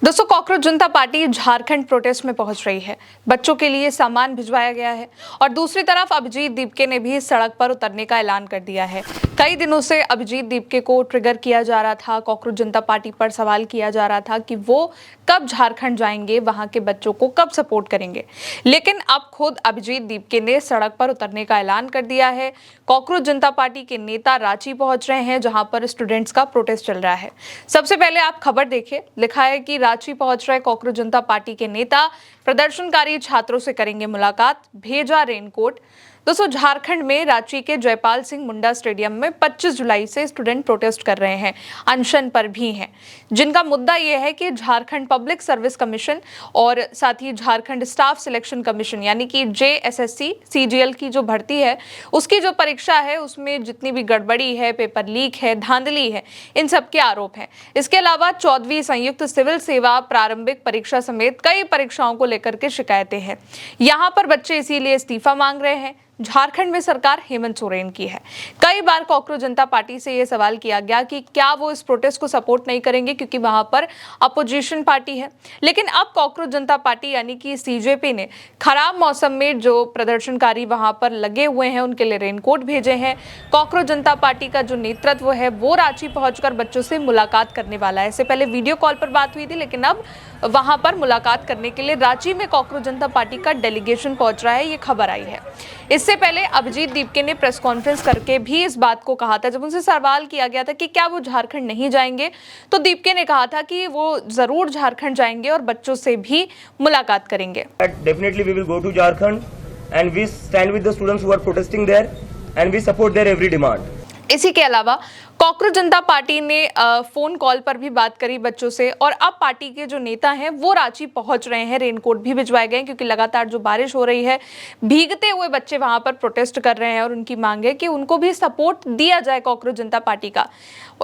दोस्तों, कॉकरोच जनता party Jharkhand protest में पहुंच रही है। बच्चों के लिए सामान भिजवाया गया है और दूसरी तरफ अभिजीत दीपके ने भी सड़क पर उतरने का ऐलान कर दिया है। कई दिनों से अभिजीत दीपके को ट्रिगर किया जा रहा था, कॉकरोच जनता पार्टी पर सवाल किया जा रहा था कि वो कब झारखंड जाएंगे, वहां के बच्चों को कब सपोर्ट करेंगे। लेकिन अब खुद अभिजीत दीपके ने सड़क पर उतरने का ऐलान कर दिया है। कॉकरोच जनता पार्टी के नेता रांची पहुंच रहे हैं, जहां पर स्टूडेंट्स का प्रोटेस्ट चल रहा है। सबसे पहले आप खबर देखिए, लिखा है कि रांची पहुंच रहे कॉकरोच जनता पार्टी के नेता प्रदर्शनकारी छात्रों से करेंगे मुलाकात, भेजा रेनकोट। दोस्तों, झारखंड में रांची के जयपाल सिंह मुंडा स्टेडियम में 25 जुलाई से स्टूडेंट प्रोटेस्ट कर रहे हैं, अनशन पर भी हैं, जिनका मुद्दा यह है कि झारखंड पब्लिक सर्विस कमीशन और साथ ही झारखंड स्टाफ सिलेक्शन कमीशन यानी कि JSSC CGL की जो भर्ती है, उसकी जो परीक्षा है उसमें जितनी भी गड़बड़ी है, पेपर लीक है, धांधली है, इन सब के आरोप हैं। इसके अलावा 14वीं संयुक्त सिविल सेवा प्रारंभिक परीक्षा समेत कई परीक्षाओं को लेकर के शिकायतें हैं। यहाँ पर बच्चे इसीलिए इस्तीफा मांग रहे हैं। झारखंड में सरकार हेमंत सोरेन की है। कई बार कॉकरोच जनता पार्टी से यह सवाल किया गया कि क्या वो इस प्रोटेस्ट को सपोर्ट नहीं करेंगे क्योंकि वहां पर अपोजिशन पार्टी है। लेकिन अब कॉकरोच जनता पार्टी यानी कि CJP ने खराब मौसम में जो प्रदर्शनकारी वहां पर लगे हुए हैं उनके लिए रेनकोट भेजे हैं। कॉकरोच जनता पार्टी का जो नेतृत्व है वो रांची पहुंचकर बच्चों से मुलाकात करने वाला है। इससे पहले वीडियो कॉल पर बात हुई थी, लेकिन अब वहां पर मुलाकात करने के लिए रांची में कॉकरोच जनता पार्टी का डेलीगेशन पहुंच रहा है, ये खबर आई है। इससे पहले अभिजीत दीपके ने प्रेस कॉन्फ्रेंस करके भी इस बात को कहा था। जब उनसे सवाल किया गया था कि क्या वो झारखंड नहीं जाएंगे, तो दीपके ने कहा था कि वो जरूर झारखंड जाएंगे और बच्चों से भी मुलाकात करेंगे। Definitely we will go to Jharkhand and we stand with the students who are protesting there and we support their every demand. इसी के अलावा कॉकरोच जनता पार्टी ने फोन कॉल पर भी बात करी बच्चों से और अब पार्टी के जो नेता हैं वो रांची पहुंच रहे हैं। रेनकोट भी भिजवाए गए क्योंकि लगातार जो बारिश हो रही है, भीगते हुए बच्चे वहां पर प्रोटेस्ट कर रहे हैं और उनकी मांग है कि उनको भी सपोर्ट दिया जाए कॉकरोच जनता पार्टी का।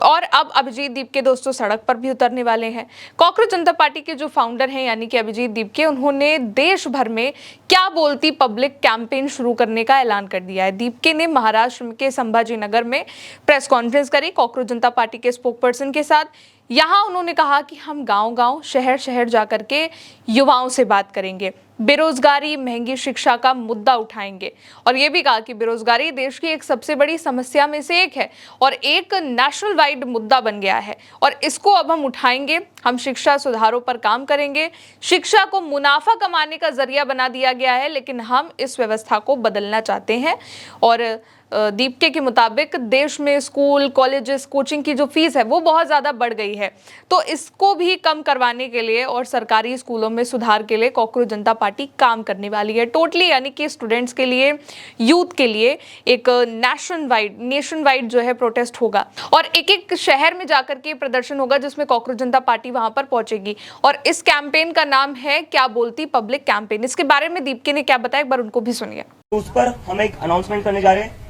और अब अभिजीत दीपके दोस्तों सड़क पर भी उतरने वाले हैं। कॉकरोच जनता पार्टी के जो फाउंडर हैं यानी कि अभिजीत दीपके, उन्होंने देश भर में क्या बोलती पब्लिक कैंपेन शुरू करने का ऐलान कर दिया है। दीपके ने महाराष्ट्र के संभाजी नगर में प्रेस कॉन्फ्रेंस करी कॉकरोच जनता पार्टी के स्पोकपर्सन के साथ। यहां उन्होंने कहा कि हम गांव-गांव, शहर-शहर जाकर के युवाओं से बात करेंगे, बेरोजगारी, महंगी शिक्षा का मुद्दा उठाएंगे और ये भी कहा कि बेरोजगारी देश की एक सबसे बड़ी समस्या में से एक है और एक नेशनल वाइड मुद्दा बन गया है और इसको अब हम उठाएंगे। हम शिक्षा सुधारों पर काम करेंगे। शिक्षा को मुनाफा कमाने का जरिया बना दिया गया है, लेकिन हम इस व्यवस्था को बदलना चाहते हैं। और दीपके के मुताबिक देश में स्कूल, कॉलेजेस, कोचिंग की जो फीस है वो बहुत ज़्यादा बढ़ गई है, तो इसको भी कम करवाने के लिए और सरकारी स्कूलों में सुधार के लिए कॉकरोच जनता पार्टी काम करने वाली है टोटली, यानी कि स्टूडेंट्स के लिए, यूथ के लिए एक नेशन वाइड जो है प्रोटेस्ट होगा और एक एक शहर में जाकर के प्रदर्शन होगा जिसमें कॉकरोच जनता पार्टी वहां पर पहुंचेगी और इस कैंपेन का नाम है क्या बोलती पब्लिक कैंपेन। इसके बारे में दीपके ने क्या बताया, एक बार उनको भी सुनिए। उस पर हम एक अनाउंसमेंट करने जा रहे हैं।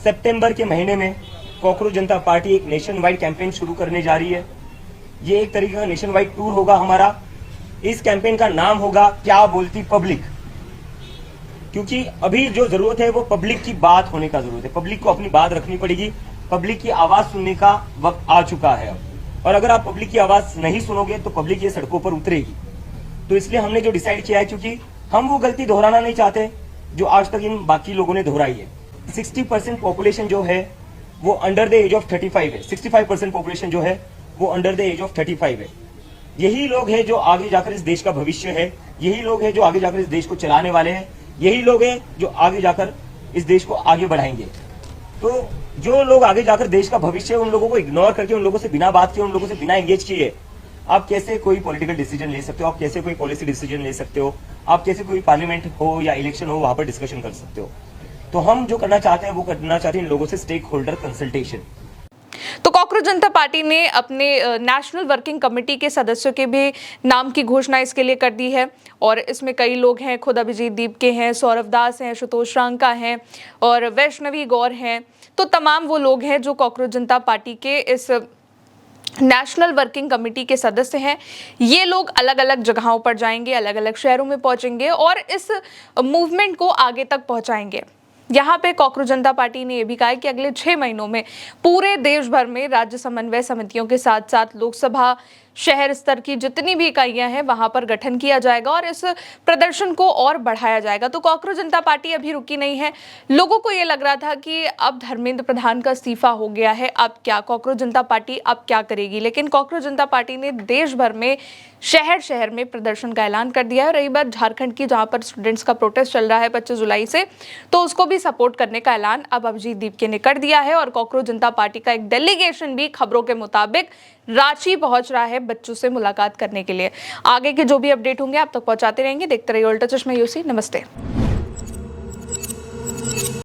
सितंबर के महीने में कॉकरोच जनता पार्टी एक नेशन वाइड कैंपेन शुरू करने जा रही है। ये एक तरीके का नेशन वाइड टूर होगा हमारा। इस कैंपेन का नाम होगा क्या बोलती पब्लिक, क्योंकि अभी जो जरूरत है वो पब्लिक की बात होने का जरूरत है। पब्लिक को अपनी बात रखनी पड़ेगी। पब्लिक की आवाज सुनने का वक्त आ चुका है अब, और अगर आप पब्लिक की आवाज नहीं सुनोगे तो पब्लिक ये सड़कों पर उतरेगी। तो इसलिए हमने जो डिसाइड किया है, क्योंकि हम वो गलती दोहराना नहीं चाहते जो आज तक इन बाकी लोगों ने दोहराई है। 60% पॉपुलेशन जो है वो अंडर द एज ऑफ 35 है। 65% पॉपुलेशन जो है वो अंडर द एज ऑफ 35 है। यही लोग हैं जो आगे जाकर इस देश का भविष्य है। यही लोग हैं जो आगे जाकर इस देश को चलाने वाले हैं। यही लोग हैं जो आगे जाकर इस देश को आगे बढ़ाएंगे। तो जो लोग आगे जाकर देश का भविष्य है, उन लोगों को इग्नोर करके, उन लोगों से बिना बात किए, उन लोगों से बिना एंगेज किए आप कैसे कोई पॉलिटिकल डिसीजन ले सकते हो, आप कैसे कोई पॉलिसी डिसीजन ले सकते हो, आप कैसे कोई पार्लियामेंट हो या इलेक्शन हो वहां पर डिस्कशन कर सकते हो। तो हम जो करना चाहते हैं वो करना चाहते हैं इन लोगों से स्टेक होल्डर कंसल्टेशन। तो कॉकरोच जनता पार्टी ने अपने नेशनल वर्किंग कमेटी के सदस्यों के भी नाम की घोषणा इसके लिए कर दी है और इसमें कई लोग हैं, खुद अभिजीत दीपके हैं, सौरभ दास हैं, शुतोष रांका हैं और वैष्णवी गौर हैं। तो तमाम वो लोग हैं जो कॉकरोच जनता पार्टी के इस नेशनल वर्किंग कमेटी के सदस्य हैं। ये लोग अलग अलग जगहों पर जाएंगे, अलग अलग शहरों में पहुंचेंगे और इस मूवमेंट को आगे तक पहुंचाएंगे। यहाँ पे कॉकरोच जनता पार्टी ने यह भी कहा है कि अगले 6 महीनों में पूरे देश भर में राज्य समन्वय समितियों के साथ साथ लोकसभा शहर स्तर की जितनी भी इकाइयां हैं वहां पर गठन किया जाएगा और इस प्रदर्शन को और बढ़ाया जाएगा। तो कॉकरोच जनता पार्टी अभी रुकी नहीं है। लोगों को ये लग रहा था कि अब धर्मेंद्र प्रधान का इस्तीफा हो गया है, अब क्या कॉकरोच जनता पार्टी अब क्या करेगी, लेकिन कॉकरोच जनता पार्टी ने देश भर में शहर शहर में प्रदर्शन का ऐलान कर दिया है। रही बात झारखंड की, जहां पर स्टूडेंट्स का प्रोटेस्ट चल रहा है 25 जुलाई से, तो उसको भी सपोर्ट करने का ऐलान अब अभिजीत दीपके ने कर दिया है और कॉकरोच जनता पार्टी का एक डेलीगेशन भी खबरों के मुताबिक रांची पहुंच रहा है बच्चों से मुलाकात करने के लिए। आगे के जो भी अपडेट होंगे आप तक पहुंचाते रहेंगे। देखते रहिए उल्टा चश्मा यूसी। नमस्ते।